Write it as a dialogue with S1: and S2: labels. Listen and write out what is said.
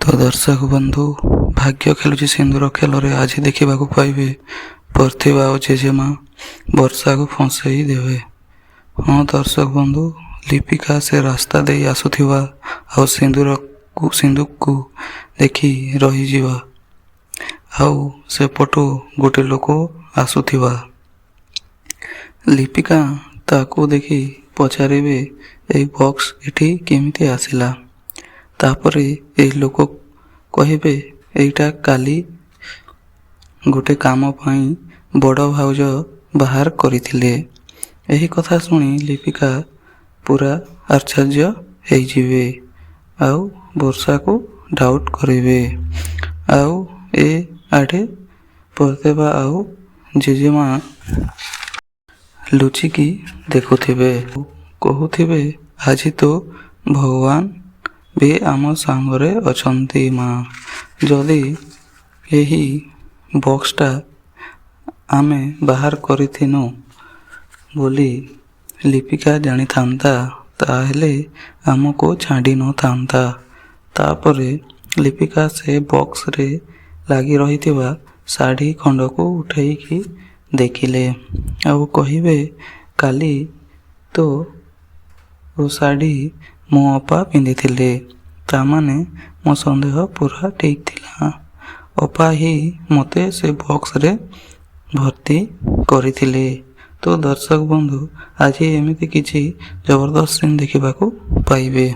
S1: ତ ଦର୍ଶକ ବନ୍ଧୁ, ଭାଗ୍ୟ ଖେଳୁଛି ସିନ୍ଦୁର ଖେଳରେ ଆଜି ଦେଖିବାକୁ ପାଇବେ ପ୍ରତିଭା ଓ ଜେଜେମା ବର୍ଷାକୁ ଫସେଇ ଦେବେ। ହଁ ଦର୍ଶକ ବନ୍ଧୁ, ଲିପିକା ସେ ରାସ୍ତା ଦେଇ ଆସୁଥିବା ଆଉ ସିନ୍ଦୁକକୁ ଦେଖି ରହିଯିବା, ଆଉ ସେପଟୁ ଗୋଟେ ଲୋକ ଆସୁଥିବା। ଲିପିକା ତାକୁ ଦେଖି ପଚାରିବେ, ଏଇ ବକ୍ସ ଏଠି କେମିତି ଆସିଲା? ତାପରେ ଏଇ ଲୋକ କହିବେ, ଏଇଟା କାଲି ଗୋଟେ କାମ ପାଇଁ ବଡ଼ ଭାଉଜ ବାହାର କରିଥିଲେ। ଏହି କଥା ଶୁଣି ଲିପିକା ପୁରା ଆଶ୍ଚର୍ଯ୍ୟ ହେଇଯିବେ ଆଉ ବର୍ଷାକୁ ଡାଉଟ୍ କରିବେ। ଆଉ ଏ ଆଡ଼େ ପ୍ରତିଭା ଆଉ ଜେଜେମା ଲୁଚିକି ଦେଖୁଥିବେ, କହୁଥିବେ, ଆଜି ତ ଭଗବାନ ବି ଆମ ସାଙ୍ଗରେ ଅଛନ୍ତି ମା। ଯଦି ଏହି ବକ୍ସଟା ଆମେ ବାହାର କରିଥିନୁ ବୋଲି ଲିପିକା ଜାଣିଥାନ୍ତା, ତାହେଲେ ଆମକୁ ଛାଡ଼ି ନଥାନ୍ତା। ତାପରେ ଲିପିକା ସେ ବକ୍ସରେ ଲାଗି ରହିଥିବା ଶାଢ଼ୀ ଖଣ୍ଡକୁ ଉଠେଇକି ଦେଖିଲେ ଆଉ କହିବେ, କାଲି ତ ଓ ଶାଢ଼ୀ ମୋ ଅପା ପିନ୍ଧିଥିଲେ। ତାମାନେ ମୋ ସନ୍ଦେହ ପୁରା ଠିକ୍ ଥିଲା। ଅପା ହିଁ ମୋତେ ସେ ବକ୍ସରେ ଭର୍ତ୍ତି କରିଥିଲେ। ତ ଦର୍ଶକ ବନ୍ଧୁ, ଆଜି ଏମିତି କିଛି ଜବରଦସ୍ତ ସିନ୍ ଦେଖିବାକୁ ପାଇବେ।